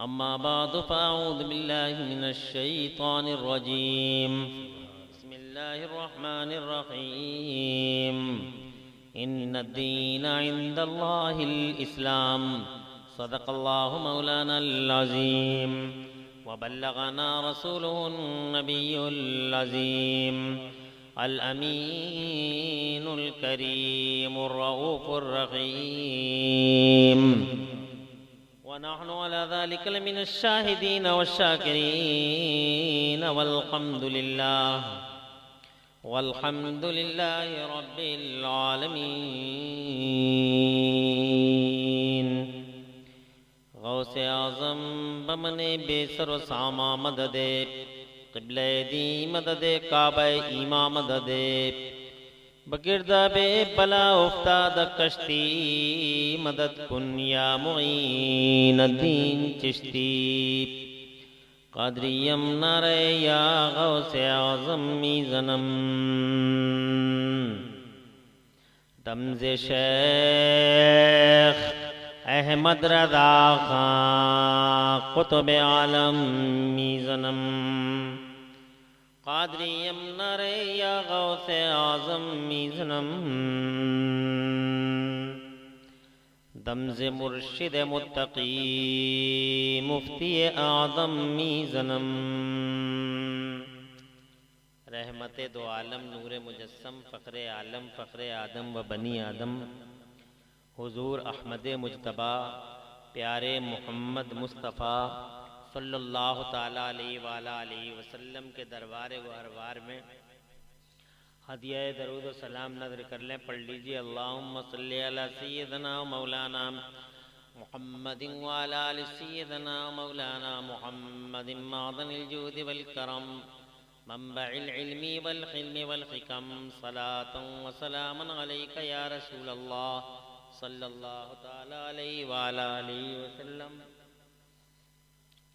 अम्मा बाद फ़अऊज़ु बिल्लाहि मिनश शैतानिर रजीम बिस्मिल्लाहिर रहमानिर रहीम इन्नद्दीन इंदल्लाहिल इस्लाम सदक़ल्लाहु मौलानल अज़ीम व बल्लगना रसूलुहुन नबियुल अज़ीम अल अमीनुल करीमुर रऊफ़ुर रहीम व नहनु अला ज़ालिका लमिनश शाहिदीन वश्शाकिरीन वल्हम्दुलिल्लाहि रब्बिल आलमीन। गौसे आज़म बमने बेसर सामा मददे क़िबले दी मददे काबे ईमा मददे बगिरदा बे बला उफ्ताद कश्ती मदद कुन या मुईन दीन चिश्ती क़ादरियम नारे या गौसे आज़म मीज़नम दमज़े शेख अहमद रज़ा खां क़ुतुब आलम मीज़नम क़ादरियम नारे या गौसे आज़म मीज़नम दमज़े मुर्शिद मुत्तकी मुफ्ती आज़म मीज़नम रहमते दो आलम नूर मुजस्सम फ़ख्रे आलम फ़ख्रे आदम व बनी आदम हुज़ूर अहमद मुज्तबा प्यारे मोहम्मद मुस्तफ़ा सल्लल्लाहु ताला अलैहि वसल्लम के दरबार गौहरवार में हदिया दरूद सलाम नज़र कर लें। पढ़ लीजिए अल्लाहुम्मा सल्ली अला सय्यदना मौलाना मुहम्मदिन व अला आलि सय्यदना मौलाना मुहम्मदिन मादनिल जूदि वल करम मंबइल इल्मी वल हिल्मी वल हिकम सलातन व सलामन अलैका या रसूलल्लाह सल्लल्लाहु ताला अलैहि व अला आलिहि वसल्लम।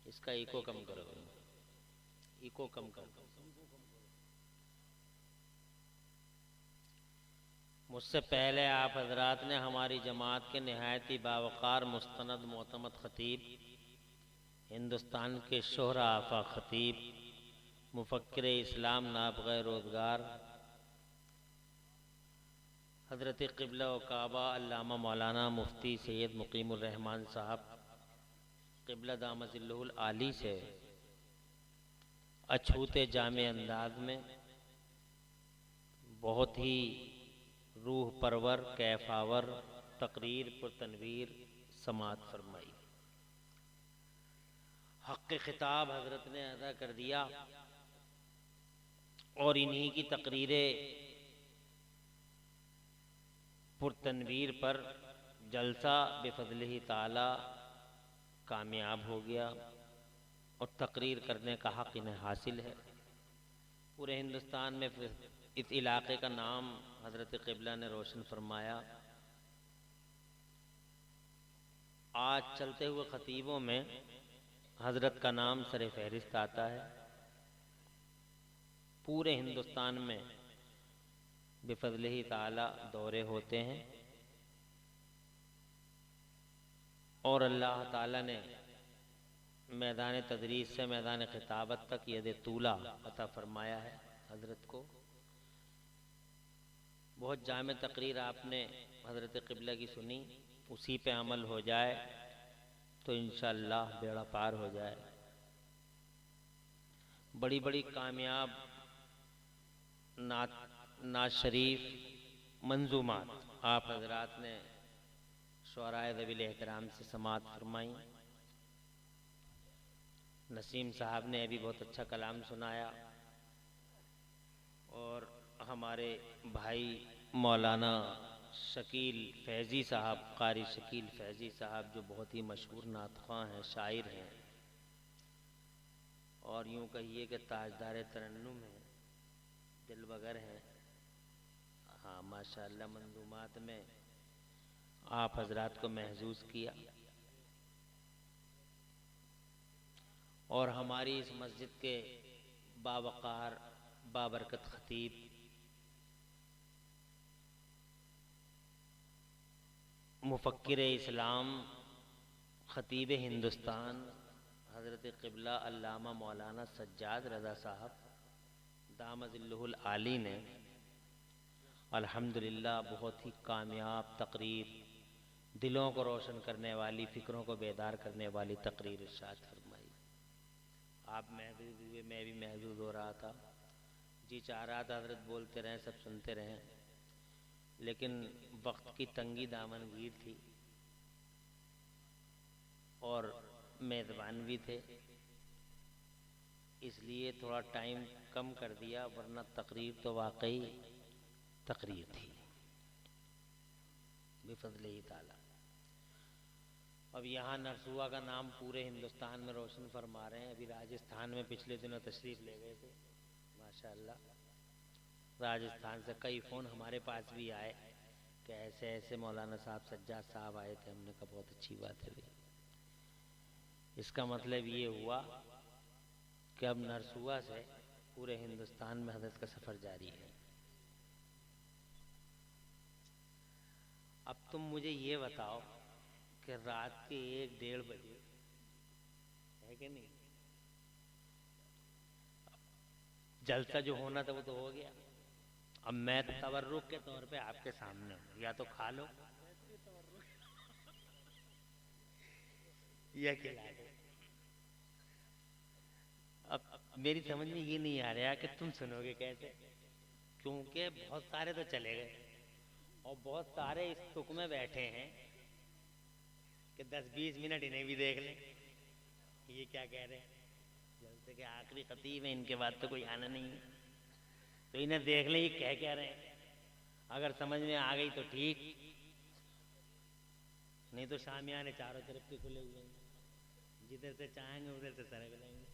इसका इको कम करो, इको कम करो। मुझसे पहले आप हजरात ने हमारी जमात के नहायती बावकार मुस्तनद मोतमद खतीब, हिंदुस्तान के शोहरा आफा खतीब, मुफक्किर इस्लाम नाबग़े रोज़गार हज़रत क़िबला व काबा अल्लामा मौलाना मुफ्ती सैयद मुक़ीमुर रहमान साहब क़िबला दामतिल्लहुल आली से अछूते जामे अंदाज में बहुत ही रूह परवर कैफावर तकरीर पर तनवीर समात फरमाई। हक़ खिताब हजरत ने अदा कर दिया और इन्हीं की तकरीरें पुर तनवीर पर जलसा बिफज़लिही ताला कामयाब हो गया और तकरीर करने का हक़ इन्हें हासिल है। पूरे हिंदुस्तान में इस इलाके का नाम हज़रत क़िबला ने रोशन फरमाया। आज चलते हुए ख़तीबों में हज़रत का नाम सर फहरिस्त आता है। पूरे हिंदुस्तान में बिफज़लिही ताला दौरे होते हैं और अल्लाह ताला ने मैदान तदरीस से मैदान खिताबत तक यद तूला अता फरमाया है। हज़रत को बहुत जामे तकरीर आपने हज़रत क़िबला की सुनी, उसी पे अमल हो जाए तो इंशाअल्लाह बेड़ा पार हो जाए। बड़ी बड़ी कामयाब नात शरीफ मंजूमात आप हज़रात ने शुअराए ज़वील एहतराम से समात फरमाई। नसीम साहब ने अभी बहुत अच्छा कलाम सुनाया और हमारे भाई मौलाना शकील फैज़ी साहब, कारी शकील फैज़ी साहब, जो बहुत ही मशहूर नातख़्वां हैं, शायर हैं और यूँ कहिए कि ताजदार तरन्नुम हैं, दिलबगर हैं। हाँ माशाअल्लाह, मंजूमात में आप हजरात को महजूज़ किया और हमारी इस मस्जिद के बावकार बाबरकत खतीब मुफक्किर इस्लाम ख़तीब हिंदुस्तान हज़रत क़िबला अल्लामा मौलाना सज्जाद रज़ा साहब दामज़िल्लुहुल आली ने अल्हम्दुलिल्लाह बहुत ही कामयाब तकरीर, दिलों को रोशन करने वाली, फ़िक्रों को बेदार करने वाली तकरीर इरशाद फरमाई। आप महजूद हुए, मैं भी महजूद हो रहा था। जी चाह रहा था हज़रत बोलते रहें, सब सुनते रहें, लेकिन वक्त की तंगी दामनगीर थी और मेज़बान भी थे, इसलिए थोड़ा टाइम कम कर दिया, वरना तकरीर तो वाकई तकरीर थी बिफज़्लिही ताला। अब यहाँ नरसुआ का नाम पूरे हिंदुस्तान में रोशन फरमा रहे हैं। अभी राजस्थान में पिछले दिनों तशरीफ़ ले गए थे, माशाअल्लाह। राजस्थान से कई फ़ोन हमारे पास भी आए कि ऐसे ऐसे मौलाना साहब सज्जाद साहब आए थे। हमने कहा बहुत अच्छी बात है भाई। इसका मतलब ये हुआ कि अब नरसुआ से पूरे हिंदुस्तान में हज़रत का सफ़र जारी है। अब तुम मुझे ये बताओ कि रात के 1-1:30 बजे है कि नहीं, जलसा जो होना था वो तो हो गया। अब मैं तबर्रुक के तौर पे आपके सामने हूँ, या तो खा लो या खिला दो। अब मेरी समझ में ये नहीं आ रहा कि तुम सुनोगे कैसे, क्योंकि बहुत सारे तो चले गए और बहुत सारे इस तुक में बैठे हैं कि 10-20 मिनट इन्हें भी देख लें ये क्या कह रहे हैं। जलसे के आखिरी खतीब है, इनके बाद तो कोई आना नहीं है, तो इन्हें देख लें ये कह क्या रहे हैं। अगर समझ में आ गई तो ठीक, नहीं तो शामियाने चारों तरफ के खुले हुए हैं, जिधर से चाहेंगे उधर से सरक लेंगे।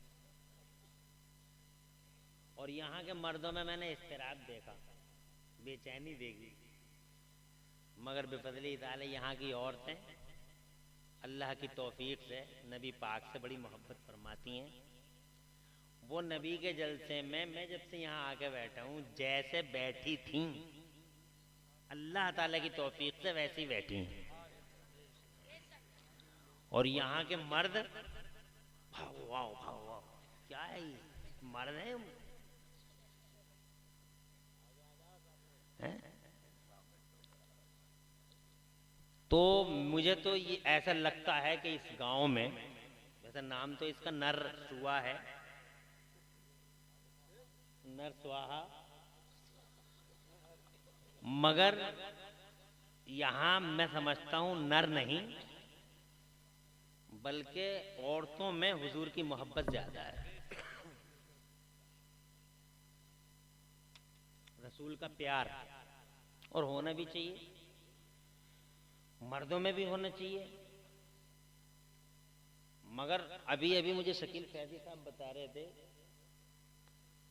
और यहाँ के मर्दों में मैंने इस्तिराब देखा, बेचैनी देखी, मगर बेफज़ली ताला यहाँ की औरतें अल्लाह की तौफीक से नबी पाक से बड़ी मोहब्बत फरमाती हैं। वो नबी के जलसे में मैं जब से यहाँ आके बैठा हूँ, जैसे बैठी थी अल्लाह ताला की तौफीक से वैसी ही बैठी हैं। और यहाँ के मर्द भाव वाव भाव वाव, क्या है ये, मर्द है तो मुझे तो ये ऐसा लगता है कि इस गांव में, वैसे नाम तो इसका नरसुआ है, नरसुआहा, मगर यहाँ मैं समझता हूँ नर नहीं बल्कि औरतों में हुजूर की मोहब्बत ज्यादा है, रसूल का प्यार, और होना भी चाहिए, मर्दों में भी होना चाहिए। मगर अभी अभी मुझे शकील फैजी साहब बता रहे थे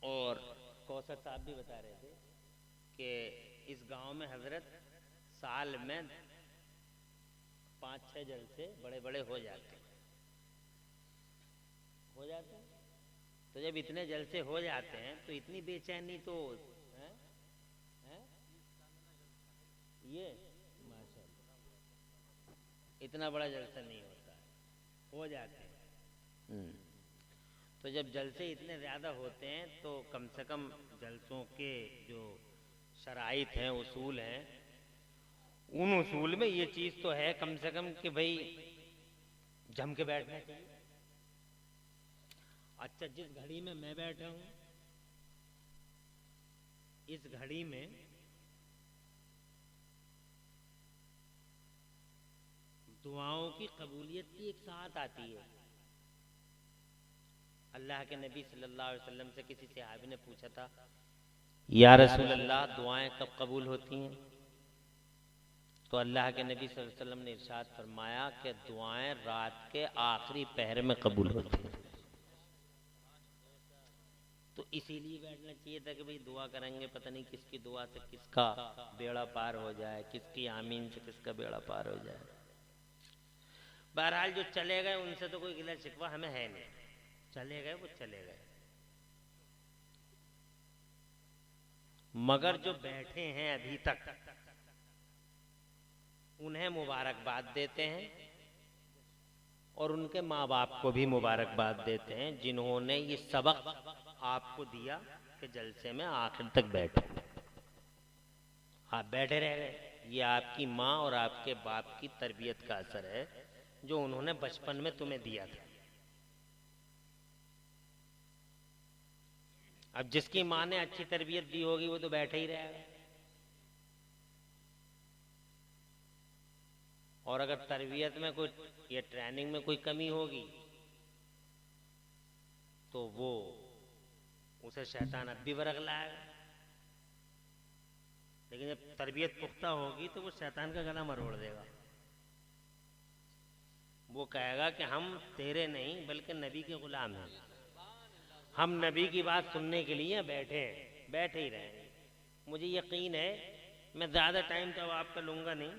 और कौसर साहब भी बता रहे थे कि इस गांव में हजरत साल में 5-6 जलसे बड़े बड़े हो जाते तो जब इतने जलसे हो जाते हैं तो इतनी बेचैनी तो है? ये इतना बड़ा जलसा नहीं होता है, हो जाते हैं। तो जब जलसे इतने ज़्यादा होते हैं तो कम से कम जलसों के जो शराइत हैं, उसूल हैं, उन उसूल में ये चीज़ तो है कम से कम कि भाई जम के बैठना चाहिए। अच्छा, जिस घड़ी में मैं बैठा हूँ इस घड़ी में दुआओं की कबूलियत की एक साथ आती है। अल्लाह के नबी सल्लल्लाहु अलैहि वसल्लम से किसी सहाबी ने पूछा था, या रसूल अल्लाह दुआएं कब कबूल होती हैं? तो अल्लाह के नबी सल्लल्लाहु अलैहि वसल्लम ने इरशाद फरमाया कि दुआएं रात के आखिरी पहर में कबूल होती हैं। तो इसीलिए बैठना चाहिए था कि भाई दुआ करेंगे, पता नहीं किसकी दुआ से किसका बेड़ा पार हो जाए, किसकी आमीन से किसका बेड़ा पार हो जाए। बहरहाल जो चले गए उनसे तो कोई गिला शिकवा हमें है नहीं, चले गए वो चले गए, मगर जो बैठे हैं अभी तक उन्हें मुबारकबाद देते हैं और उनके माँ बाप को भी मुबारकबाद देते हैं जिन्होंने ये सबक आपको दिया कि जलसे में आखिर तक बैठो। आप बैठे रह गए, ये आपकी माँ और आपके बाप की तरबियत का असर है जो उन्होंने बचपन में तुम्हें दिया था। अब जिसकी माँ ने अच्छी तरबियत दी होगी वो तो बैठे ही रहेगा, और अगर तरबियत में कोई या ट्रेनिंग में कोई कमी होगी तो वो उसे शैतान अब भी बरग लाएगा। लेकिन जब तरबियत पुख्ता होगी तो वो शैतान का गला मरोड़ देगा। वो कहेगा कि हम तेरे नहीं बल्कि नबी के गुलाम हैं, हम नबी की बात सुनने के लिए बैठे हैं, बैठे ही रहेंगे। मुझे यकीन है, मैं ज़्यादा टाइम तो आपका लूँगा नहीं,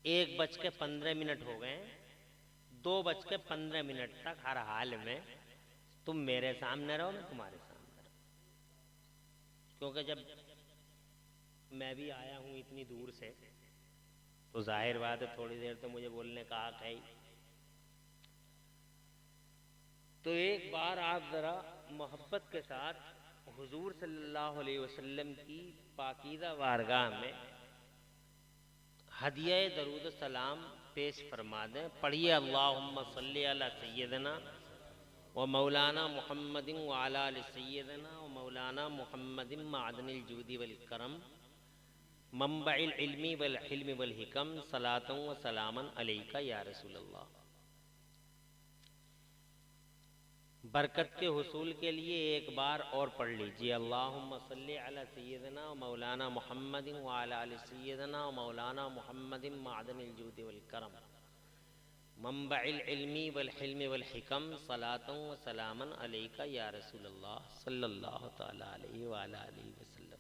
1:15 हो गए, 2:15 तक हर हाल में तुम मेरे सामने रहो, मैं तुम्हारे सामने रहो। क्योंकि जब मैं भी आया हूँ इतनी दूर से तो जाहिर बात है थोड़ी देर तो मुझे बोलने का हक है ही। तो एक बार आप ज़रा मोहब्बत के साथ हुजूर सल्लल्लाहु अलैहि वसल्लम की पाकीज़ा वारगाह में हदिया दरूद सलाम पेश फरमा दें। पढ़िए अल्लाहुम्मा सल्ली अला सय्यदना व मौलाना मुहम्मदिन व अला आलि सय्यदना व मौलाना मुहम्मदिन मादनिल जूदी वल करम मंबइल इल्मी वल हिल्मी वल हिकम सलातन व सलामन अलैका या रसूल अल्लाह। बरकत के हुसूल के लिए एक बार और पढ़ लीजिए अल्लाहुम्मा सल्ली अला सय्यदना व मौलाना मुहम्मदिन व अला आलि सय्यदना व मौलाना मुहम्मदिन मादनिल जूदी वल करम मंबइल इल्मी वल हिल्मी वल हिकम सलातन व सलामन अलैका या रसूल अल्लाह सल्लल्लाहु तआला अलैहि व अला आलिहि वसल्लम।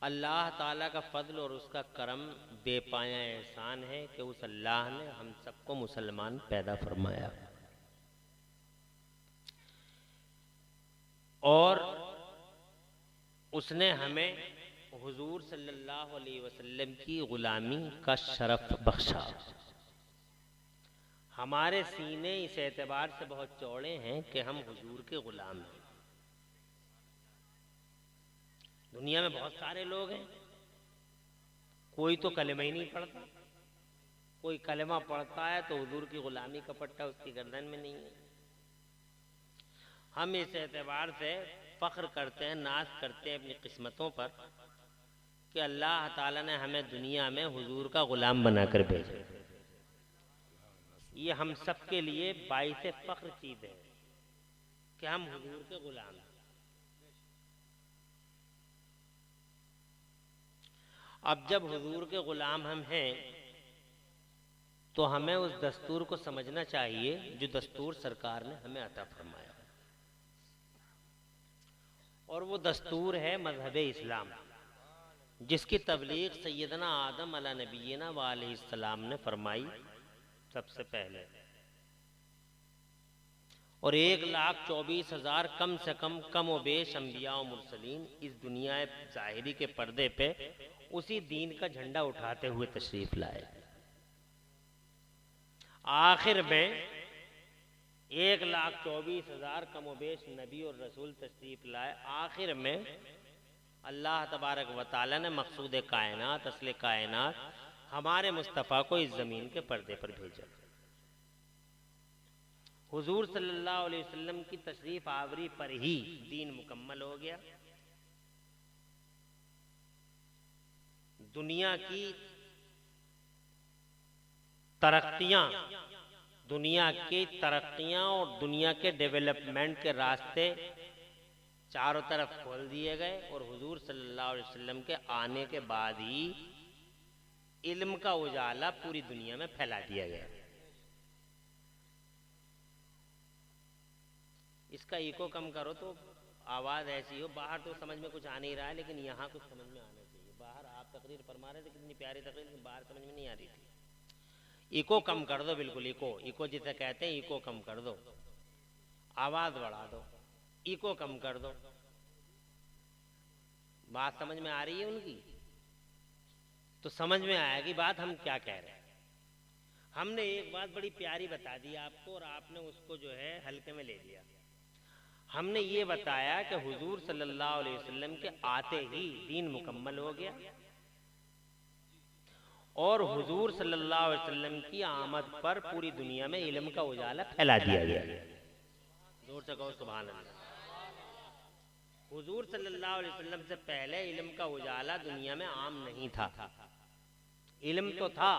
अल्लाह ताला का फजल और उसका करम बेपाया एहसान है कि उस अल्लाह ने हम सबको मुसलमान पैदा फरमाया और उसने हमें हुजूर सल्लल्लाहु अलैहि वसल्लम की गुलामी का शरफ बख्शा। हमारे सीने इस एतबार से बहुत चौड़े हैं कि हम हुजूर के गुलाम हैं। दुनिया में बहुत सारे लोग हैं, कोई तो कलमा ही नहीं पढ़ता, कोई कलमा पढ़ता है तो हुजूर की गुलामी का पट्टा उसकी गर्दन में नहीं है। हम इस एतबार से फख्र करते हैं, नाज करते हैं अपनी किस्मतों पर कि अल्लाह ताला ने हमें दुनिया में हुजूर का गुलाम बनाकर भेजा। ये हम सब के लिए बाइसे फख्र चीज है कि हम हुजूर के गुलाम हैं। अब जब हुजूर के गुलाम हम हैं तो हमें उस दस्तूर को समझना चाहिए जो दस्तूर सरकार ने हमें अता फरमाया, और वो दस्तूर है मजहब इस्लाम, जिसकी तबलीग सैयदना आदम अला नबीना व अलैहिस्सलाम ने फरमाई सबसे पहले, और 1,24,000 कम से कम व बेश अंबिया व मुरसलीन इस दुनिया ज़ाहिरी के पर्दे पे उसी दीन का झंडा उठाते हुए तशरीफ लाए। आखिर में 1,24,000 कम व बेश नबी और रसूल तशरीफ लाए। आखिर में अल्लाह तबारक व तआला ने मकसूद कायनात, असले कायनात हमारे मुस्तफ़ा को इस ज़मीन के पर्दे पर भेजा। हुजूर सल्लल्लाहु अलैहि वसल्लम की तशरीफ आवरी पर ही दीन मुकम्मल हो गया। दुनिया की तरक्कियां, दुनिया की तरक्कियां और दुनिया के डेवलपमेंट के रास्ते चारों तरफ खोल दिए गए, और हुजूर सल्लल्लाहु अलैहि वसल्लम के आने के बाद ही इल्म का उजाला पूरी दुनिया में फैला दिया गया। इसका इको कम करो तो आवाज़ ऐसी हो, बाहर तो समझ में कुछ आ नहीं रहा है लेकिन यहाँ कुछ समझ में आना चाहिए। बाहर आप तकरीर फरमा रहे थे, कितनी प्यारी तकरीर, लेकिन बाहर समझ में नहीं आ रही थी। इको कम कर दो, बिल्कुल इको जिसे कहते हैं, इको कम कर दो, आवाज़ बढ़ा दो, इको कम कर दो। बात समझ में आ रही है उनकी? तो समझ में आएगी बात हम क्या कह रहे हैं। हमने एक बात बड़ी प्यारी बता दी आपको और आपने उसको जो है हल्के में ले लिया। हमने ये बताया कि हुजूर सल्लल्लाहु अलैहि वसल्लम के आते ही दीन मुकम्मल हो गया और हुजूर सल्लल्लाहु अलैहि वसल्लम की आमद पर पूरी दुनिया में इल्म का उजाला फैला दिया गया। जोर से कहो सुभान अल्लाह। हुजूर सल्लल्लाहु अलैहि वसल्लम से पहले इल्म का उजाला दुनिया में आम नहीं था। इल्म तो था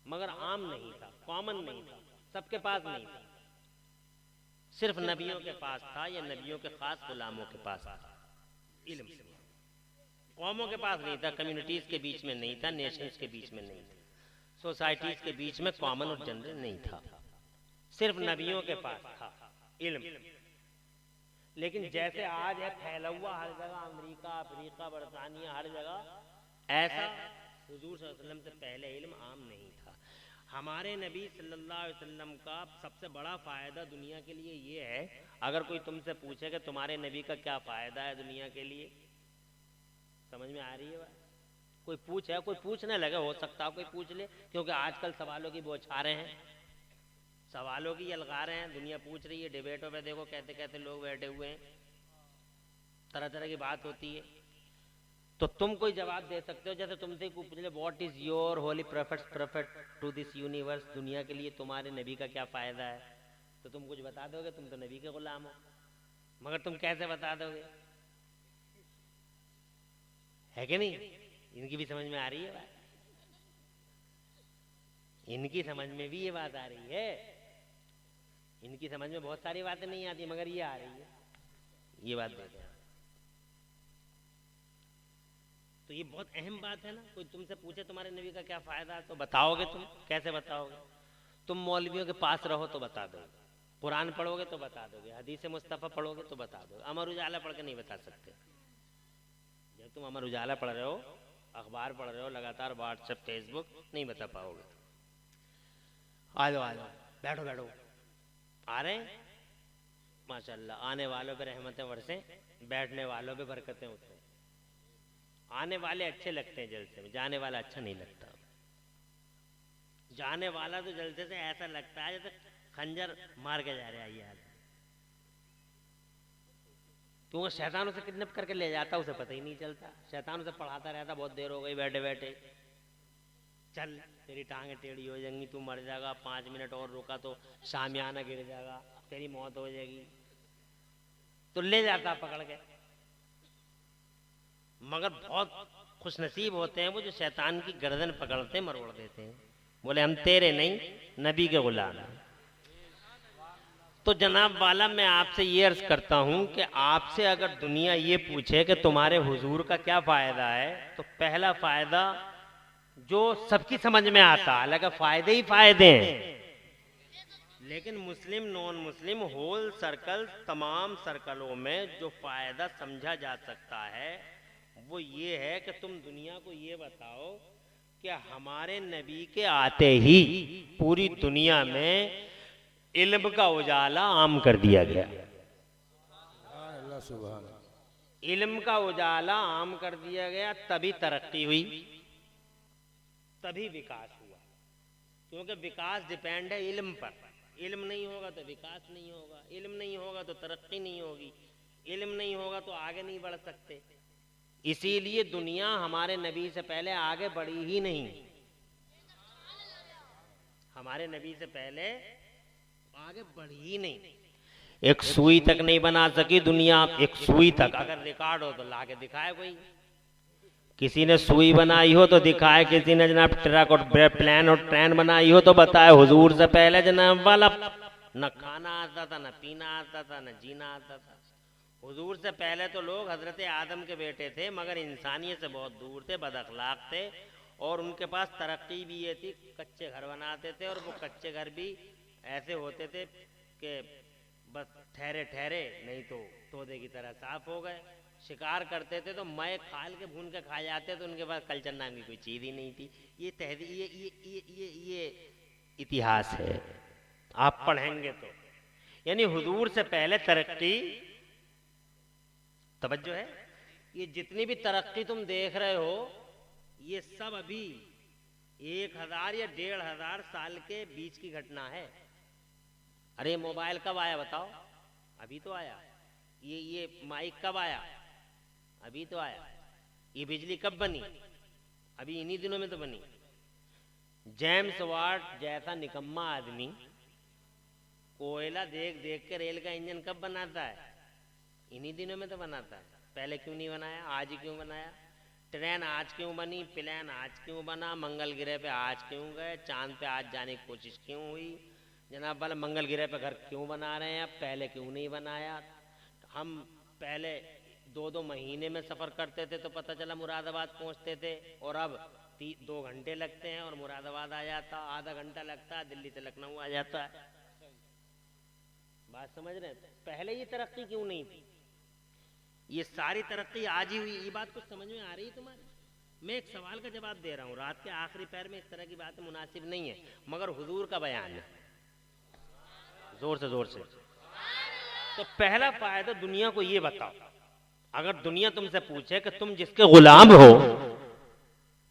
मगर आम नहीं था, कॉमन नहीं था, सबके पास नहीं था। सिर्फ नबियों के पास था या नबियों के खास गुलामों के पास था इल्म। कौमों के पास नहीं था, कम्युनिटीज के बीच में नहीं था, नेशंस के बीच में नहीं था, सोसाइटीज के बीच में कॉमन और जनरल नहीं था। सिर्फ नबियों के पास था इल्म। लेकिन जैसे आज है फैला हुआ हर जगह, अमेरिका, अफ्रीका, बरतानिया, हर जगह, ऐसा हुजूर सल्लल्लाहु अलैहि वसल्लम से पहले इल्म आम नहीं था। हमारे नबी सल्लल्लाहु अलैहि वसल्लम का सबसे बड़ा फ़ायदा दुनिया के लिए ये है, अगर कोई तुमसे पूछे कि तुम्हारे नबी का क्या फ़ायदा है दुनिया के लिए, समझ में आ रही है बात? कोई पूछे, कोई पूछने लगे, हो सकता है कोई पूछ ले, क्योंकि आजकल सवालों की बौछारें हैं, सवालों की यलगारें हैं, दुनिया पूछ रही है। डिबेटों पे देखो कहते कहते लोग बैठे हुए हैं, तरह तरह की बात होती है। तो तुम कोई जवाब दे सकते हो, जैसे तुमसे कोई पूछ ले what is your holy profit to this universe, दुनिया के लिए तुम्हारे नबी का क्या फ़ायदा है, तो तुम कुछ बता दोगे? तुम तो नबी के गुलाम हो, मगर तुम कैसे बता दोगे? है कि नहीं? इनकी भी समझ में आ रही है बात? इनकी समझ में भी ये बात आ रही है। इनकी समझ में बहुत सारी बातें नहीं आती, मगर ये आ रही है, ये बात देखो। तो ये बहुत अहम बात है ना। कोई तुमसे पूछे तुम्हारे नबी का क्या फ़ायदा है, तो बताओगे तुम? कैसे बताओगे? तुम मौलवियों के पास रहो तो बता दोगे, कुरान पढ़ोगे तो बता दोगे, हदीस मुस्तफ़ा पढ़ोगे तो बता दोगे। अमर उजाला पढ़ के नहीं बता सकते। जब तुम अमर उजाला पढ़ रहे हो, अखबार पढ़ रहे हो लगातार, व्हाट्सएप, फेसबुक, नहीं बता पाओगे। आ जाओ बैठो बैठो, आ रहे हैं माशाल्लाह। आने वालों पे रहमतें बरसें, बैठने वालों पे बरकतें उतरें। आने वाले अच्छे लगते हैं जलसे में, जाने वाला अच्छा नहीं लगता। जाने वाला तो जलसे से ऐसा लगता है जैसे खंजर मार के जा रहे हैं यार, क्योंकि शैतान उसे किडनैप करके ले जाता, उसे पता ही नहीं चलता। शैतान उसे पढ़ाता रहता, बहुत देर हो गई बैठे बैठे, चल तेरी टांगे टेढ़ी हो जाएंगी, तू मर जाएगा, 5 मिनट और रुका तो शामियाना गिर जाएगा, तेरी मौत हो जाएगी, तो ले जाता पकड़ के। मगर बहुत खुशनसीब होते हैं वो जो शैतान की गर्दन पकड़ते मरोड़ देते हैं, बोले हम तेरे नहीं नबी के गुलाम हैं। तो जनाब वाला मैं आपसे ये अर्ज करता हूं कि आपसे अगर दुनिया ये पूछे कि तुम्हारे हुजूर का क्या फायदा है, तो पहला फायदा जो सबकी समझ में आता, हालांकि फायदे ही फायदे हैं, लेकिन मुस्लिम नॉन मुस्लिम होल सर्कल तमाम सर्कलों में जो फायदा समझा जा सकता है वो ये है कि तुम दुनिया को ये बताओ कि हमारे नबी के आते ही पूरी दुनिया में इल्म का उजाला आम कर दिया गया। इल्म का उजाला आम कर दिया गया, तभी तरक्की हुई, तभी विकास हुआ। क्योंकि विकास डिपेंड है इल्म पर। इल्म नहीं होगा तो विकास नहीं होगा, इल्म नहीं होगा तो तरक्की नहीं होगी, इल्म नहीं होगा तो आगे नहीं बढ़ सकते। इसीलिए दुनिया हमारे नबी से पहले आगे बढ़ी ही नहीं। हमारे नबी से पहले आगे बढ़ी ही नहीं। एक सुई तक नहीं बना सकी दुनिया। एक सुई तक अगर रिकॉर्ड हो तो लाके दिखाए कोई। किसी ने सुई बनाई हो तो दिखाए, किसी ने जनाब ट्रक और प्लेन और ट्रेन बनाई हो तो बताए। हुजूर से पहले जनाब वाला न खाना आता था, न पीना आता था, न जीना आता था। हुजूर से पहले तो लोग हजरत आदम के बेटे थे, मगर इंसानियत से बहुत दूर थे, बदअखलाक थे, और उनके पास तरक्की भी ये थी, कच्चे घर बनाते थे, और वो कच्चे घर भी ऐसे होते थे कि बस ठहरे ठहरे, नहीं तो तोते की तरह साफ हो गए। शिकार करते थे तो मैं खाल के भून के खा जाते, तो उनके पास कल्चर नाम की कोई चीज़ ही नहीं थी। ये तहजीब, ये इतिहास है, आप पढ़ेंगे तो। यानी हुजूर से पहले तरक्की, तवज्जो है, ये जितनी भी तरक्की तुम देख रहे हो ये सब अभी 1000 या 1500 साल के बीच की घटना है। अरे मोबाइल कब आया बताओ? अभी तो आया। ये माइक कब आया? अभी तो आया। ये बिजली कब बनी? अभी इन्हीं दिनों में तो बनी। जेम्स वाट जैसा निकम्मा आदमी कोयला देख देख के रेल का इंजन कब बनाता है? इन्हीं दिनों में तो बनाता है। पहले क्यों नहीं बनाया? आज ही क्यों बनाया? ट्रेन आज क्यों बनी? प्लेन आज क्यों बना? मंगल ग्रह पे आज क्यों गए? चांद पे आज जाने की कोशिश क्यों हुई? जनाब वाला मंगल ग्रह पे घर क्यों बना रहे हैं? पहले क्यों नहीं बनाया? हम पहले 2-2 महीने में सफर करते थे तो पता चला मुरादाबाद पहुंचते थे, और अब 2 घंटे लगते हैं और मुरादाबाद आ जाता, आधा घंटा लगता है दिल्ली से लखनऊ आ जाता है। बात समझ रहे हैं? पहले ये तरक्की क्यों नहीं थी? ये सारी तरक्की आज ही हुई। ये बात कुछ समझ में आ रही है तुम्हारी? मैं एक सवाल का जवाब दे रहा हूँ। रात के आखिरी पैर में इस तरह की बातें मुनासिब नहीं है, मगर हुजूर का बयान है। जोर से। तो पहला फायदा दुनिया को ये बताओ, अगर दुनिया तुमसे पूछे कि तुम जिसके गुलाम हो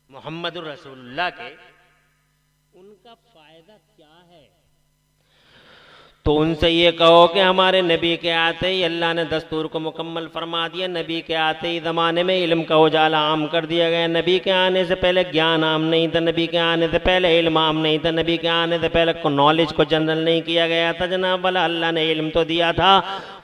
मोहम्मदुर रसूलुल्लाह के, उनका फायदा क्या है? तो उनसे ये कहो कि हमारे नबी के आते ही अल्लाह ने दस्तूर को मुकम्मल फरमा दिया। नबी के आते ही ज़माने में इल्म का उजाला आम कर दिया गया। नबी के आने से पहले ज्ञान आम नहीं था, नबी के आने से पहले इल्म आम नहीं था, नबी के आने से पहले नॉलेज को जनरल नहीं किया गया था। जनाब वाला अल्लाह ने इल्म तो दिया था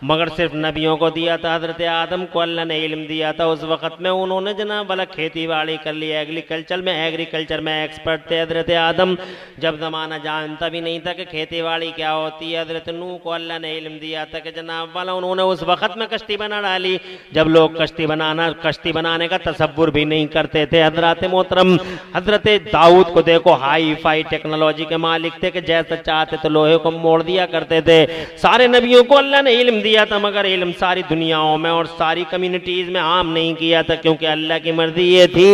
मगर सिर्फ नबियों को दिया था। हज़रत आदम को अल्लाह ने इल्म दिया था। उस वक़्त में उन्होंने जनाब वाला खेती बाड़ी कर ली, एग्रीकल्चर में एक्सपर्ट थे हज़रत आदम। जब ज़माना जानता भी नहीं था कि खेती बाड़ी क्या होती है, हज़रत नूह को अल्लाह ने इल्म दिया था कि जनाब वाला उन्होंने उस वक़्त में कश्ती बना डाली जब लोग कश्ती बनाने का तसव्वुर भी नहीं करते थे। हज़रत मोहतरम हज़रत दाऊद को देखो, हाई फाई टेक्नोलॉजी के मालिक थे कि जैसा चाहते तो लोहे को मोड़ दिया करते थे। सारे नबियों को अल्लाह ने इल्म दिया था मगर इल्म सारी दुनियाओं में और सारी कम्युनिटीज में आम नहीं किया था, क्योंकि अल्लाह की मर्जी ये थी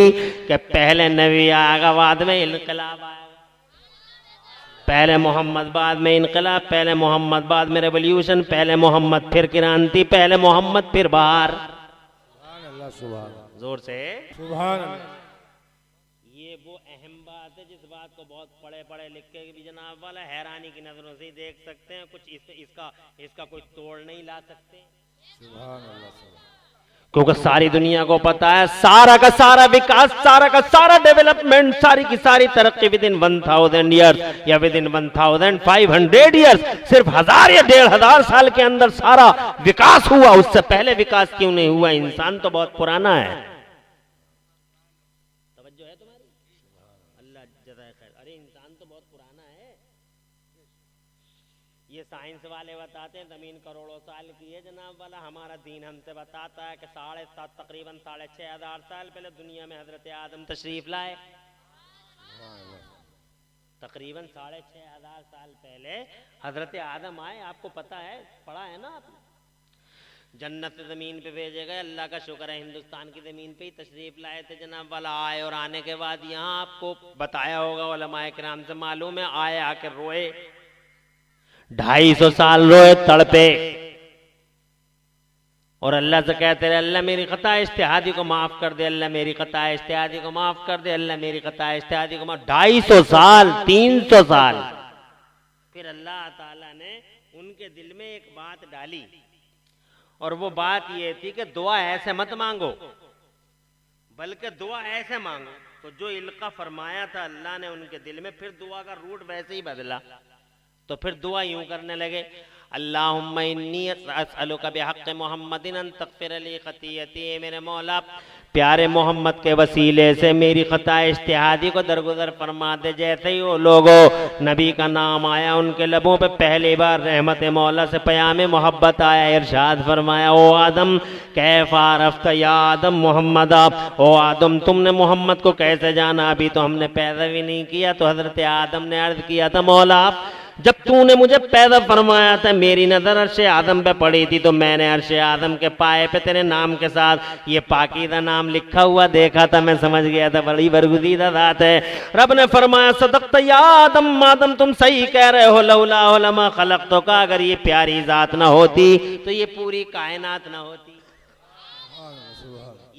कि पहले नबी आएगा बाद में इनकलाब आएगा। पहले मोहम्मद बाद में इनकलाब, पहले मोहम्मद बाद में रेवोल्यूशन, पहले मोहम्मद फिर क्रांति, पहले मोहम्मद फिर बाहर। जोर से सुभान अल्लाह। ये वो अहम बात है जिस बात को बहुत पढ़े लिख के भी जनाब वाला हैरानी की नजरों से ही देख सकते हैं, कुछ इसका कोई तोड़ नहीं ला सकते। सुभान अल्लाह। क्योंकि सारी दुनिया को पता है सारा का सारा विकास, सारा का सारा डेवलपमेंट, सारी की सारी तरक्की विद इन 1000 ईयर्स या विद इन 1500 ईयर्स, सिर्फ 1000 या 1500 साल के अंदर सारा विकास हुआ। उससे पहले विकास क्यों नहीं हुआ? इंसान तो बहुत पुराना है। तवज्जो है तुम्हारी? अल्लाह जज़ाए खैर। अरे इंसान तो बहुत पुराना है। ये साइंस वाले बताते हैं जमीन करोड़ों साल की है जनाब वाला। हमारा दीन हमसे बताता है कि तकरीबन 6500 साल पहले दुनिया में हजरत आदम तशरीफ लाए। तकरीबन 6500 साल पहले हजरत आदम आए। आपको पता है, पढ़ा है ना आपने? जन्नत से जमीन पे भेजे गए। अल्लाह का शुक्र है हिंदुस्तान की जमीन पे ही तशरीफ लाए थे जनाब वाला। आए और आने के बाद यहाँ आपको बताया होगा, उलमाए किराम से मालूम है, आए आके रोए, 250 साल रोए तड़पे और अल्लाह से कहते रहे अल्लाह मेरी खता इज्तिहादी को माफ कर दे, अल्लाह मेरी खता इज्तिहादी को माफ कर दे, अल्लाह मेरी खता इज्तिहादी को माफ। 250 साल, 300 साल। फिर अल्लाह ताला ने उनके दिल में एक बात डाली और वो बात ये थी कि दुआ ऐसे मत मांगो बल्कि दुआ ऐसे मांगो। तो जो इल्का फरमाया था अल्लाह ने उनके दिल में, फिर दुआ का रूट वैसे ही बदला। तो फिर दुआ यूं करने लगे, अल्लाहुम्मा इन्नी अस्अलुका बिहक़्क़ि मुहम्मदिन अन तग़फ़िर ली ख़तीयती। मेरे मौला प्यारे मोहम्मद के वसीले से मेरी खता इज्तिहादी को दरगुजर फरमा दे। जैसे ही वो लोगों नबी का नाम आया उनके लबों पे पहली बार रहमत मौला से पयाम मोहब्बत आया। इरशाद फरमाया, ओ आदम कैफ़ा अरफ़्त या आदम मोहम्मदा, ओ आदम तुमने मोहम्मद को कैसे जाना? अभी तो हमने पैदा भी नहीं किया। तो हजरत आदम ने अर्ज किया था, मौला जब तूने मुझे पैदा फरमाया था मेरी नजर अर्शे आदम पे पड़ी थी, तो मैंने अर्शे आदम के पाए पे तेरे नाम के साथ ये पाकीज़ा नाम लिखा हुआ देखा था। मैं समझ गया था बड़ी बरगुज़ीदा ज़ात है। रब ने फरमाया, सदक़्त या आदम, आदम तुम सही कह रहे हो, लौला लमा खलक़्तुका, अगर ये प्यारी ज़ात ना होती तो ये पूरी कायनात ना होती।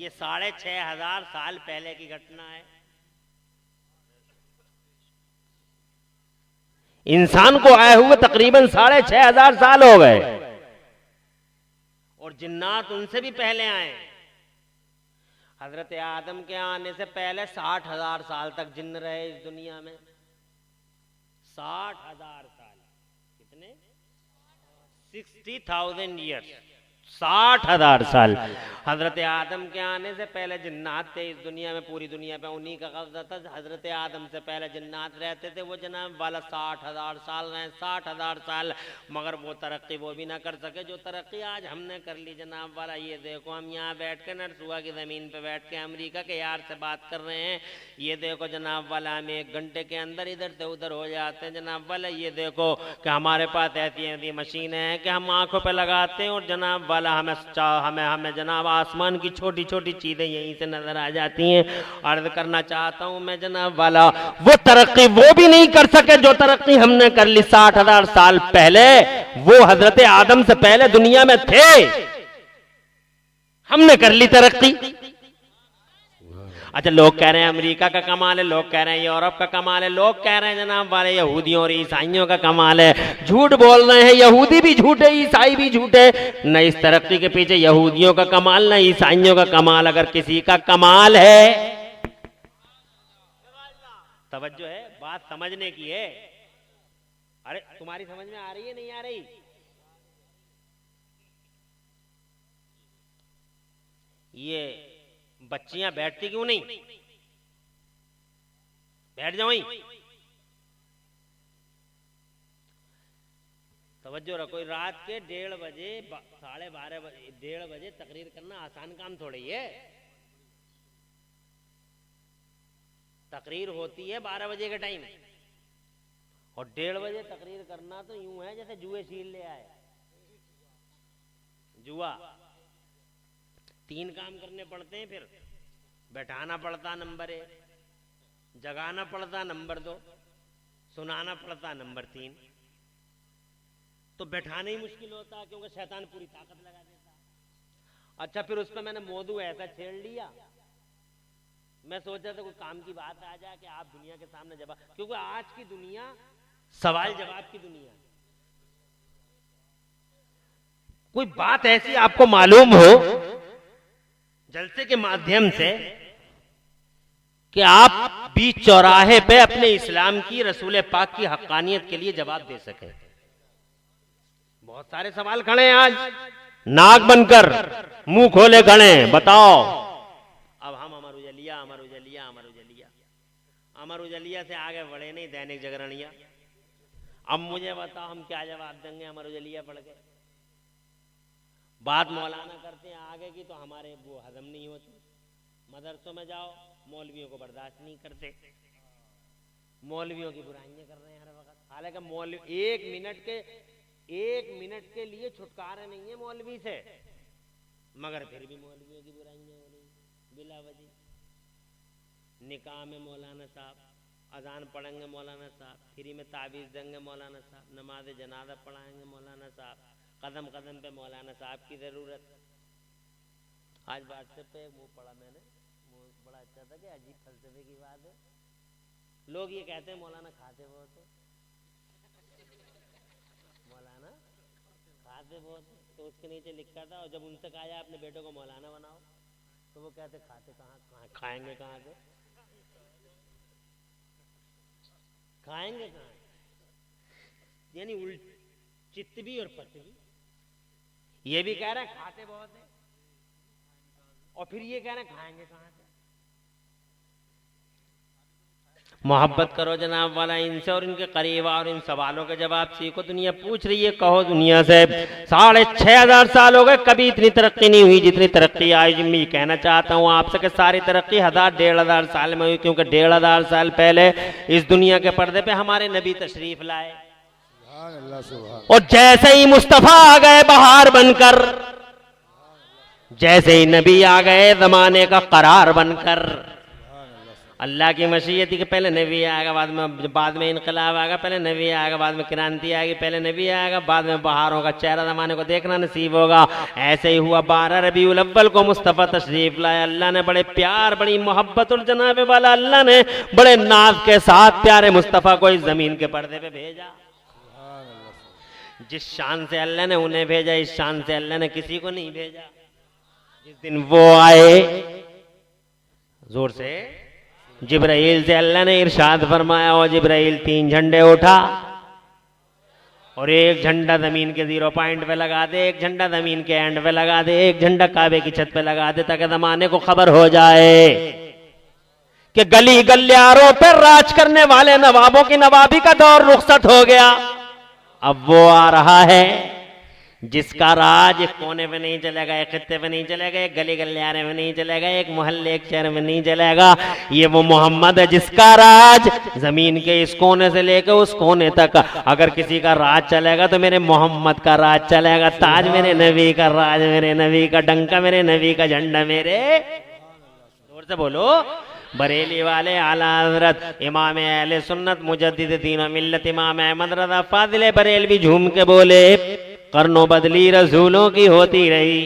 ये 6,500 साल पहले की घटना है। इंसान को आए हुए तकरीबन 6,500 साल हो गए और जिन्नात उनसे भी पहले आए। हजरत आदम के आने से पहले 60,000 साल तक जिन्न रहे इस दुनिया में। 60,000 साल, कितने? 60,000 ईयर्स, 60,000 साल। हजरत आदम के आने से पहले जिन्नात थे इस दुनिया में, पूरी दुनिया पे उन्हीं का कब्जा था। हजरत आदम से पहले जिन्नात रहते थे, वो जनाब वाला 60,000 साल रहे, 60,000 साल। मगर वो तरक्की वो भी ना कर सके जो तरक्की आज हमने कर ली जनाब वाला। ये देखो हम यहाँ बैठ के नरसुआ की ज़मीन पे बैठ के अमेरिका के यार से बात कर रहे हैं। ये देखो जनाब वाला हम 1 घंटे के अंदर इधर से उधर हो जाते हैं जनाब वाला। ये देखो कि हमारे पास ऐसी ऐसी मशीनें हैं कि हम आंखों पे लगाते हैं और जनाब वाला हमें जनाब आसमान की छोटी छोटी चीजें यहीं से नजर आ जाती हैं। अर्ज करना चाहता हूं मैं जनाब वाला, वो तरक्की वो भी नहीं कर सके जो तरक्की हमने कर ली 60,000 साल पहले। वो हजरत आदम से पहले दुनिया में थे, हमने कर ली तरक्की। अच्छा, लोग कह रहे हैं अमेरिका का कमाल है, लोग कह रहे हैं यूरोप का कमाल है, लोग कह रहे हैं जनाब वाले यहूदियों और ईसाइयों का कमाल है। झूठ बोल रहे हैं, यहूदी भी झूठे, ईसाई भी झूठे। न इस तरक्की के पीछे यहूदियों का कमाल, न ईसाइयों का कमाल। अगर किसी का कमाल है, तवज्जो है, बात समझने की है। अरे तुम्हारी समझ में आ रही है नहीं आ रही? ये बच्चियां बैठती क्यों नहीं? बैठ जाओ। तवज्जो रखो, रात के 1:30 बजे 12:30 बजे 1:30 बजे तकरीर करना आसान काम थोड़ी है। तकरीर होती है 12 बजे के टाइम और 1:30 बजे तकरीर करना तो यूं है जैसे जुए सील ले आए। जुआ 3 काम करने पड़ते हैं, फिर बैठाना पड़ता नंबर 1, जगाना पड़ता नंबर 2, सुनाना पड़ता नंबर 3। तो बैठाना ही मुश्किल होता है क्योंकि शैतान पूरी ताकत लगा देता। अच्छा, फिर उस पर मैंने मौजू ऐसा छेड़ लिया, मैं सोचा था कोई काम की बात आ जाए कि आप दुनिया के सामने जवाब, क्योंकि आज की दुनिया सवाल जवाब की दुनिया। कोई बात ऐसी आपको मालूम हो जलसे के माध्यम से कि आप बीच चौराहे पे अपने इस्लाम की, रसूल पाक की हक्कानियत के लिए जवाब दे सके। बहुत सारे सवाल खड़े हैं आज, नाक बनकर मुंह खोले खड़े हैं। बताओ, अब हम अमर उजलिया अमर उजलिया अमर उजलिया अमर उजलिया से आगे बढ़े नहीं दैनिक जागरणिया। अब मुझे बताओ हम क्या जवाब देंगे अमर उजलिया पढ़ के? बात मौलाना करते हैं आगे की तो हमारे वो हजम नहीं होती। मदरसों में जाओ, मौलवियों को बर्दाश्त नहीं करते, मौलवियों की बुराइयां कर रहे हैं हर वक्त। हालांकि मौलवी 1 मिनट के लिए छुटकारा नहीं है मौलवी से, मगर फिर भी मौलवियों की बुराइयां हो रही बिला वजह। निकाह में मौलाना साहब, अजान पढ़ेंगे मौलाना साहब, फ्री में ताबीज़ देंगे मौलाना साहब, नमाज जनाजा पढ़ाएंगे मौलाना साहब, कदम कदम पे मौलाना साहब की जरूरत। आज व्हाट्सएप पे वो पढ़ा मैंने, वो बड़ा अच्छा था कि अजीब फलसफे की बात है। लोग ये कहते हैं मौलाना खाते बहुत है, मौलाना खाते बहुत है, तो उसके नीचे लिखा था। और जब उनसे कहा जाए अपने बेटों को मौलाना बनाओ तो वो कहते खाते कहाँ, खाएंगे कहाँ से, खाएंगे कहाँ? यानी उल्ट चित्त भी और पत्त भी। ये भी कह रहे हैं खाते बहुत है और फिर ये कह रहे हैं खाएंगे कहाँ से। मोहब्बत करो जनाब वाला इनसे और इनके करीब और इन सवालों के जवाब सीखो। दुनिया पूछ रही है, कहो दुनिया से 6,500 साल हो गए, कभी इतनी तरक्की नहीं हुई जितनी तरक्की आज। मैं ये कहना चाहता हूँ आपसे कि सारी तरक्की 1,000-1,500 साल में हुई, क्योंकि 1,500 साल पहले इस दुनिया के पर्दे पे हमारे नबी तशरीफ लाए और जैसे ही मुस्तफा आ गए बहार बनकर, जैसे ही नबी आ गए जमाने का करार बनकर, अल्लाह की मशीयत थी कि पहले नबी आएगा, बाद में इनकलाब आएगा, पहले नबी आएगा, बाद में क्रांति आएगी, पहले नबी आएगा, बाद में बहारों का चेहरा जमाने को देखना नसीब होगा। ऐसे ही हुआ 12 रबीउल अव्वल को मुस्तफ़ा तशरीफ लाए। अल्लाह ने बड़े प्यार, बड़ी मोहब्बत और जनाब वाला अल्लाह ने बड़े नाज के साथ प्यारे मुस्तफ़ा को इस जमीन के पर्दे पे भेजा। जिस शान से अल्लाह ने उन्हें भेजा, इस शान से अल्लाह ने किसी को नहीं भेजा। जिस दिन वो आए, जोर से जिब्राइल से अल्लाह ने इरशाद फरमाया, ओ जिब्राइल 3 झंडे उठा और एक झंडा जमीन के 0 पॉइंट पे लगा दे, एक झंडा जमीन के एंड पे लगा दे, एक झंडा काबे की छत पे लगा दे, ताकि जमाने को खबर हो जाए कि गली गलियारों पर राज करने वाले नवाबों की नवाबी का दौर रुखसत हो गया। अब वो आ रहा है जिसका राज एक कोने पे नहीं चलेगा, एक खित्ते पे नहीं चलेगा, एक गली गलियारे में नहीं चलेगा, एक मोहल्ले एक शहर में नहीं चलेगा। ये वो मोहम्मद है जिसका राज जमीन के इस कोने से लेकर उस कोने तक अगर किसी का राज चलेगा तो मेरे मोहम्मद का राज चलेगा। ताज मेरे नबी का, राज मेरे नबी का, डंका मेरे नबी का, झंडा मेरे, जोर से बोलो, बरेली वाले आला हजरत इमाम अहले सुन्नत मुजद्दिद दीन व मिल्लत इमाम अहमद रज़ा फाज़िल बरेलवी झूम के बोले, कर्नो बदली रसूलों की होती रही,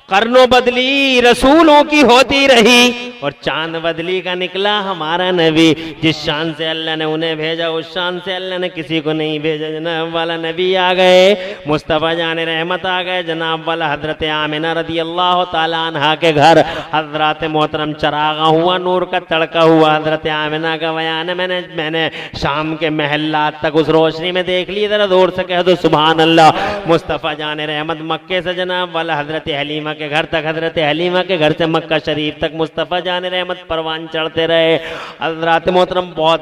कर्नो बदली रसूलों की होती रही और चांद बदली का निकला हमारा नबी। जिस शान से अल्लाह ने उन्हें भेजा, उस शान से अल्लाह ने किसी को नहीं भेजा। जनाब वाला नबी आ गए, मुस्तफ़ा जान रहमत आ गए। जनाब वाला हजरत आमिना रदी अल्लाह ताला अन्हा के घर हजरत मोहतरम चरागा हुआ, नूर का तड़का हुआ। हजरत आमिना का बयान है, मैंने शाम के महल्लात तक उस रोशनी में देख ली। जरा जोर से कह दो सुभान अल्लाह। मुस्तफ़ा जान रहमत मक्के से जनाब वाला हजरत हलीमा के घर तक, हजरत हलीमा के घर से मक्का शरीफ तक मुस्तफ़ा जान रहमत परवान चढ़ते रहे। हजरत मोहतरम बहुत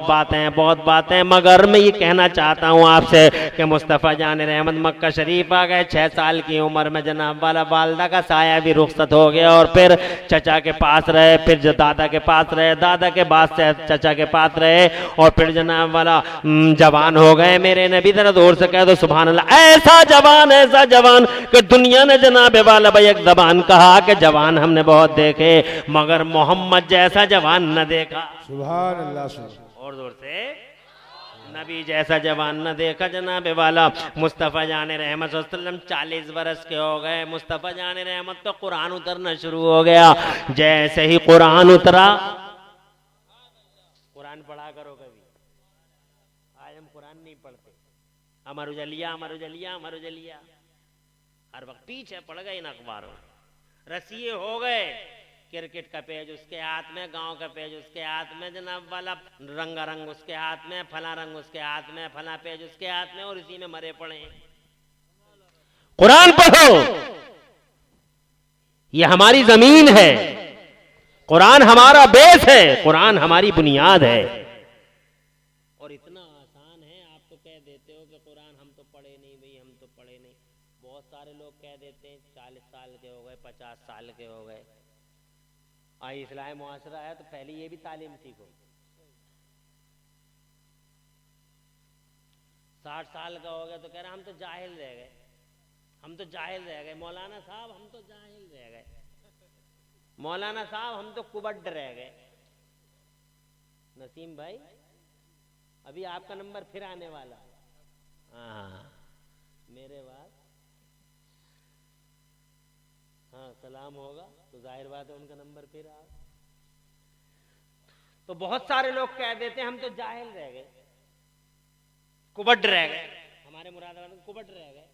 बातें, मगर मैं ये कहना चाहता हूँ आपसे कि मुस्तफ़ा जान रहमत मक्का शरीफ आ गए। 6 साल की उम्र में जनाब वाला वालदा का साया भी रुखसत हो गया और फिर चचा के पास रहे, फिर दादा के पास रहे, दादा के बाद से चचा के पास रहे और फिर जनाब वाला जवान हो गए मेरे नबी। जरा जोर से कह दो सुभान अल्लाह। ऐसा जवान कि दुनिया ने जनाब वाला भाई एक जबान कहा कि जवान हमने बहुत देखे मगर मोहम्मद जैसा जवान न देखा। सुभान अल्लाह। और जोर से, नबी जैसा जवान न देखा जनाब वाला। मुस्तफ़ा जान रहमत सल्लम 40 बरस के हो गए। मुस्तफ़ा जान रहमत तो कुरान उतरना शुरू हो गया। जैसे ही कुरान उतरा, कुरान पढ़ा करो कभी, आज हम कुरान नहीं पढ़ते। अमर उजलिया हर वक्त पीछे पड़ गए इन अखबारों, रसिए हो गए। क्रिकेट का पेज उसके हाथ में, गांव का पेज उसके हाथ में, जनाब वाला रंग उसके हाथ में, फला रंग उसके हाथ में, फला पेज उसके हाथ में और इसी में मरे पड़े हैं। कुरान पढ़ो, ये हमारी जमीन है, कुरान हमारा बेस है, कुरान हमारी बुनियाद है। और इतना आसान है, आप तो कह देते हो कि कुरान हम तो पढ़े नहीं भाई, हम तो पढ़े नहीं। बहुत सारे लोग कह देते हैं 40 साल के हो गए, 50 साल के हो गए। इस्लामी मुआशरा है तो पहले ये भी तालीम सीखो। 60 साल का हो गया तो कह रहा हम तो जाहिल रह गए, हम तो जाहिल रह गए। मौलाना साहब हम तो जाहिल रह गए, मौलाना साहब हम तो कुबड्ड रह गए। नसीम भाई अभी आपका नंबर फिर आने वाला। हाँ मेरे बाद हाँ सलाम होगा तो जाहिर बात है उनका नंबर फिर आ। तो बहुत सारे लोग कह देते हैं हम तो जाहिल रह गए, कुबड्ड रह गए। हमारे मुरादाबाद में कुबड्ड रह गए।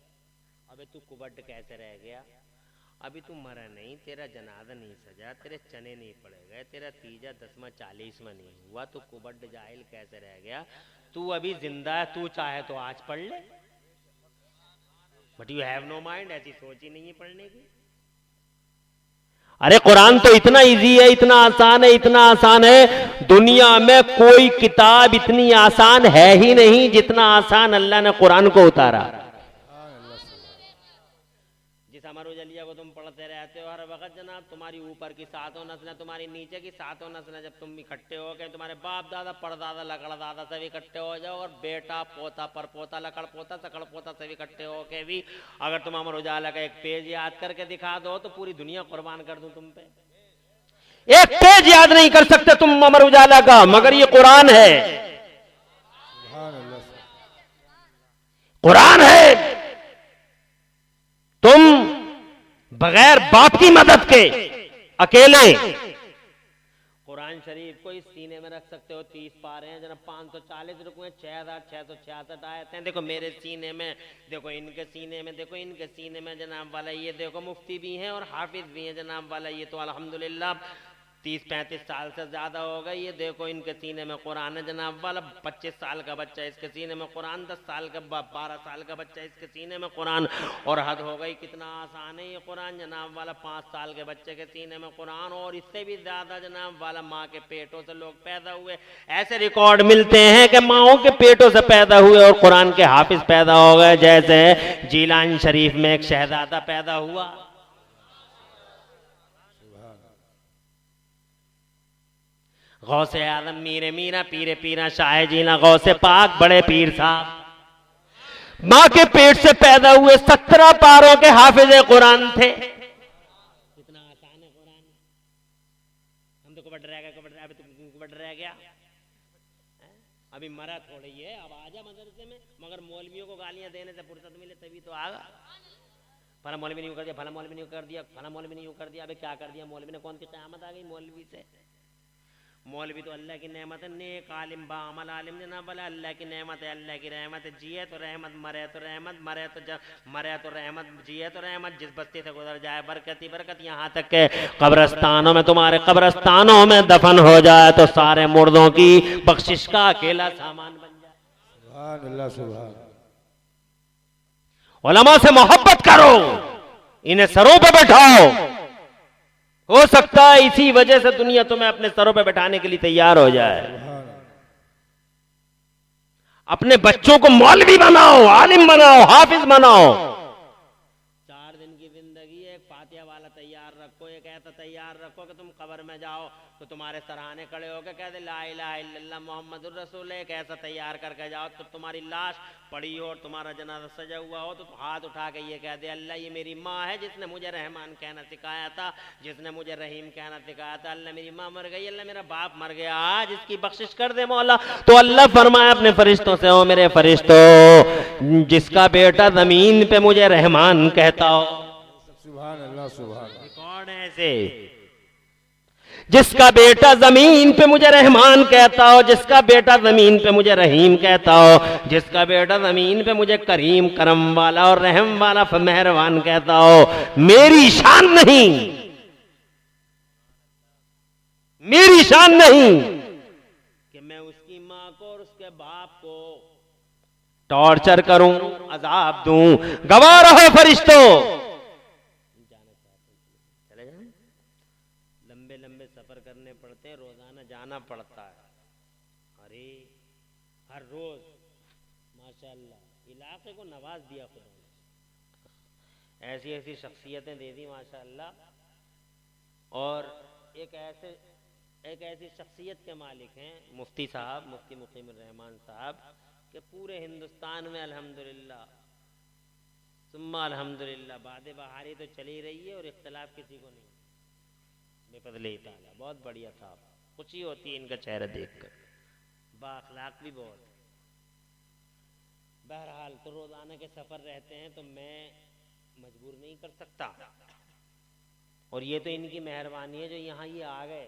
अबे तू कुबड्ड कैसे रह गया? अभी तू मरा नहीं, तेरा जनाजा नहीं सजा, तेरे चने नहीं पड़े गए, तेरा तीजा 10वां 40वां नहीं हुआ, तू कुबड्ड जाहिल कैसे रह गया? तू अभी जिंदा है, तू चाहे तो आज पढ़ ले, but you have no mind. ऐसी सोच ही नहीं है पढ़ने की। अरे कुरान तो इतना इजी है, इतना आसान है, इतना आसान है। दुनिया में कोई किताब इतनी आसान है ही नहीं जितना आसान अल्लाह ने कुरान को उतारा। जिस अमर उजलिया को तुम पढ़ते रहते हो हर वक्त जनाब, तुम्हारी ऊपर की 7 नस्लें, तुम्हारी नीचे की 7 नस्लें, जब तुम इकट्ठे हो गए, तुम्हारे बाप दादा परदादा लकड़ दादा सब इकट्ठे हो जाओ और बेटा पोता परपोता लकड़ पोता सकड़ पोता सब इकट्ठे हो के भी अगर तुम अमर उजाला का एक पेज याद करके दिखा दो तो पूरी दुनिया कुर्बान कर दूं तुम पे। एक पेज याद नहीं कर सकते तुम अमर उजाला का, मगर ये कुरान है, सुभान अल्लाह। कुरान है। तुम बगैर बाप की मदद के अकेले कुरान शरीफ को इस सीने में रख सकते हो। 30 पारे हैं जनाब, 540 रुकए, 6666 आयत हैं। देखो मेरे सीने में, देखो इनके सीने में, देखो इनके सीने में जनाब वाला, ये देखो मुफ्ती भी हैं और हाफिज भी हैं जनाब वाला। ये तो अल्हम्दुलिल्लाह 30-35 साल से ज्यादा हो गए। ये देखो इनके सीने में कुरान है जनाब वाला। 25 साल का बच्चा इसके सीने में कुरान, 10 साल का 12 साल का बच्चा इसके सीने में कुरान। और हद हो गई, कितना आसान है ये कुरान जनाब वाला। 5 साल के बच्चे के सीने में कुरान, और इससे भी ज्यादा जनाब वाला माँ के पेटों से लोग पैदा हुए। ऐसे रिकॉर्ड मिलते हैं कि माओ के पेटों से पैदा हुए और कुरान के हाफिज पैदा हो गए। जैसे जीलान शरीफ में एक शहजादा पैदा हुआ। गौसे आलम मीरे मीरा पीरे पीरा शाह जीना गौसे पाक बड़े पीर साहब माँ के पेट से पैदा हुए। 17 पारों के हाफिज कुरान थे। कितना आसान है कुरान। हम तो कबड्ड रह गया, अभी तो कबड्ड रह गया, अभी मरा थोड़ी है। अब आजा मदरसे में, मगर मौलवियों को गालियां देने से फुर्सत मिले तभी तो आगा। फला मौलवी ने यूं कर दिया, फला मौलवी ने यूं कर दिया, फला मौलवी ने यूं कर दिया। अबे क्या कर दिया मौलवी ने? कौन सी क़यामत आ गई मौलवी से? मौलवी तो अल्लाह की नेमत है, नेक आलिम बामल आलिम जनाब वाला अल्लाह की नेमत है, अल्लाह की रहमत है। जिए तो रहमत, मरे तो रहमत, मरे तो रहमत, जिए तो रहमत। जिस बस्ती से गुजर जाए बरकत ही बरकत। यहाँ तक के कब्रस्तानों में, तुम्हारे कब्रस्तानों में दफन हो जाए तो सारे मुर्दों की बख्शिश का अकेला सामान बन जाए। सुभान अल्लाह, सुभान। उलमा से मोहब्बत करो, इन्हें सरों पे बैठाओ। हो सकता है इसी वजह से दुनिया तुम्हें अपने सरों पे बैठाने के लिए तैयार हो जाए। अपने बच्चों को मौलवी बनाओ, आलिम बनाओ, हाफिज बनाओ। 4 दिन की जिंदगी है, एक फातिहा वाला तैयार रखो, एक ऐसा तैयार रखो कि तुम कब्र में जाओ तो तुम्हारे सराहने खड़े होकर कह दे ला इलाहा इल्लल्लाह मुहम्मदुर रसूल। एक ऐसा तैयार करके जाओ तो तुम्हारी लाश पड़ी हो और तुम्हारा जनाजा सजा हुआ हो तो हाथ उठा के ये कह दे अल्लाह ये मेरी माँ है जिसने मुझे रहमान कहना सिखाया था, जिसने मुझे रहीम कहना सिखाया था। अल्लाह मेरी माँ मर गई, अल्लाह मेरा बाप मर गया, आज इसकी बख्शिश कर दे मौला। तो अल्लाह फरमाया अपने फरिश्तों से, ओ मेरे फरिश्तों, जिसका बेटा जमीन पे मुझे रहमान कहता हो। सुभान अल्लाह, सुभान। कौन है ऐसे? जिसका बेटा जमीन पे मुझे रहमान कहता हो, जिसका बेटा जमीन पे मुझे रहीम कहता हो, जिसका बेटा जमीन पे मुझे करीम करम वाला और रहम वाला मेहरबान कहता हो। मेरी शान नहीं, मेरी शान नहीं कि मैं उसकी मां को और उसके बाप को टॉर्चर करूं, अजाब दूं। गवाह रहो फरिश्तों। सफर करने पड़ते हैं, रोजाना जाना पड़ता है। अरे हर रोज माशाअल्लाह इलाके को नवाज दिया खुदा ने, ऐसी ऐसी शख्सियतें दे दी माशाअल्लाह। और एक ऐसी शख्सियत के मालिक हैं मुफ्ती साहब, मुफ्ती मुकीमुर रहमान साहब, के पूरे हिंदुस्तान में अल्हम्दुलिल्लाह सुम्मा अल्हम्दुलिल्लाह बादे बहारी तो चली रही है और इख्तिलाफ किसी को नहीं। बेफजले ताला बहुत बढ़िया साहब, खुशी होती है इनका चेहरा देखकर, बाअखलाक भी बहुत। बहरहाल तो रोजाना के सफर रहते हैं तो मैं मजबूर नहीं कर सकता, और ये तो इनकी मेहरबानी है जो यहाँ ये आ गए,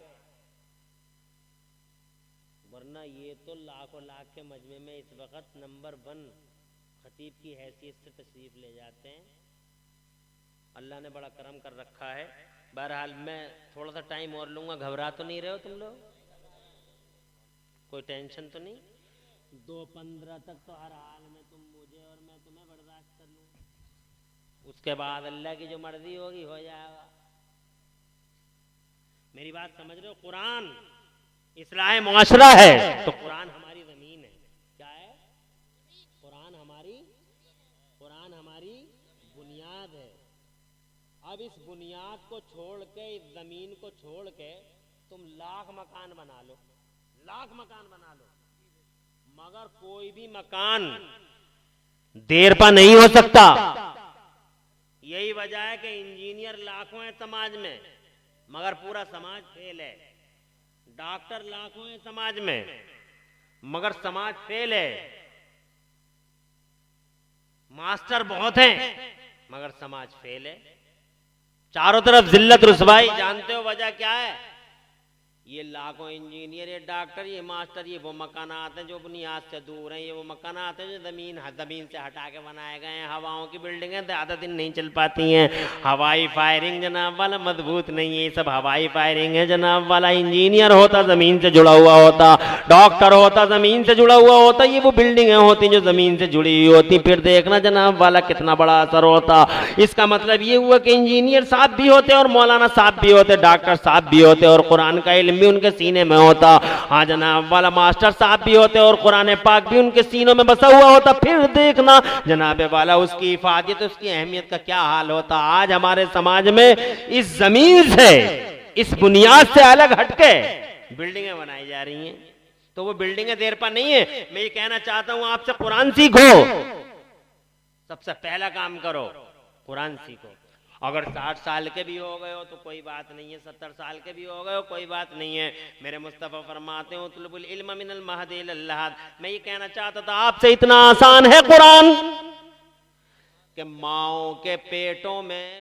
वरना ये तो लाखों लाख के मजमे में इस वक्त नंबर 1 खतीब की हैसियत से तशरीफ ले जाते हैं। अल्लाह ने बड़ा करम कर रखा है। बहरहाल मैं थोड़ा सा टाइम और लूंगा, घबरा तो नहीं रहे हो तुम लोग? कोई टेंशन तो नहीं? 2:15 तक तो हर हाल में तुम मुझे और मैं तुम्हें बर्दाश्त कर लूंगा, उसके बाद अल्लाह की जो मर्जी होगी हो जाएगा। मेरी बात समझ रहे हो? कुरान इस्लाह मुआशरा है तो कुरान हमारी जमीन है। क्या है? कुरान हमारी बुनियाद है। अब इस बुनियाद को छोड़ के, इस जमीन को छोड़ के तुम लाख मकान बना लो, मगर कोई भी मकान देर पर नहीं हो सकता। यही वजह है कि इंजीनियर लाखों हैं समाज में, मगर पूरा समाज फेल है। डॉक्टर लाखों हैं समाज में, मगर समाज फेल है। मास्टर बहुत हैं, मगर समाज फेल है। चारों तरफ जिल्लत रुसवाई। जानते हो वजह क्या है? ये लाखों इंजीनियर, ये डॉक्टर, ये मास्टर, ये वो मकानात हैं जो बुनियाद से दूर हैं। ये वो मकानात हैं जो जमीन से हटा के बनाए गए हैं। हवाओं की बिल्डिंगें ज़्यादा दिन नहीं चल पाती हैं। हवाई फायरिंग जनाब वाला मजबूत नहीं है। ये सब हवाई फायरिंग है जनाब वाला। इंजीनियर होता ज़मीन से जुड़ा हुआ होता, डॉक्टर होता ज़मीन से जुड़ा हुआ होता, ये वो बिल्डिंगें होती जो ज़मीन से जुड़ी हुई होती। फिर देखना जनाब वाला कितना बड़ा असर होता। इसका मतलब ये हुआ कि इंजीनियर साहब भी होते और मौलाना साहब भी होते, डॉक्टर साहब भी होते और कुरान का इल्म भी उनके सीने में होता। हाँ जनाब वाला, मास्टर साहब भी होते और कुरान पाक भी उनके सीनों में बसा हुआ होता। फिर देखना जनाब वाला उसकी हिफाजत, उसकी अहमियत का क्या हाल होता। आज हमारे समाज में इस जमीन से, इस बुनियाद से अलग हटके बिल्डिंगें बनाई जा रही हैं। तो वो बिल्डिंगें देर पर नहीं है। मैं ये कहना चाहता हूं आपसे, कुरान सीखो। सबसे पहला काम करो, कुरान सीखो। अगर 60 साल के भी हो गए हो तो कोई बात नहीं है, 70 साल के भी हो गए हो कोई बात नहीं है। मेरे मुस्तफा फरमाते हो तुलबुल इल्म मिनल महदी इलल लहद। मैं ये कहना चाहता था आपसे, इतना आसान है कुरान कि माओ के पेटों में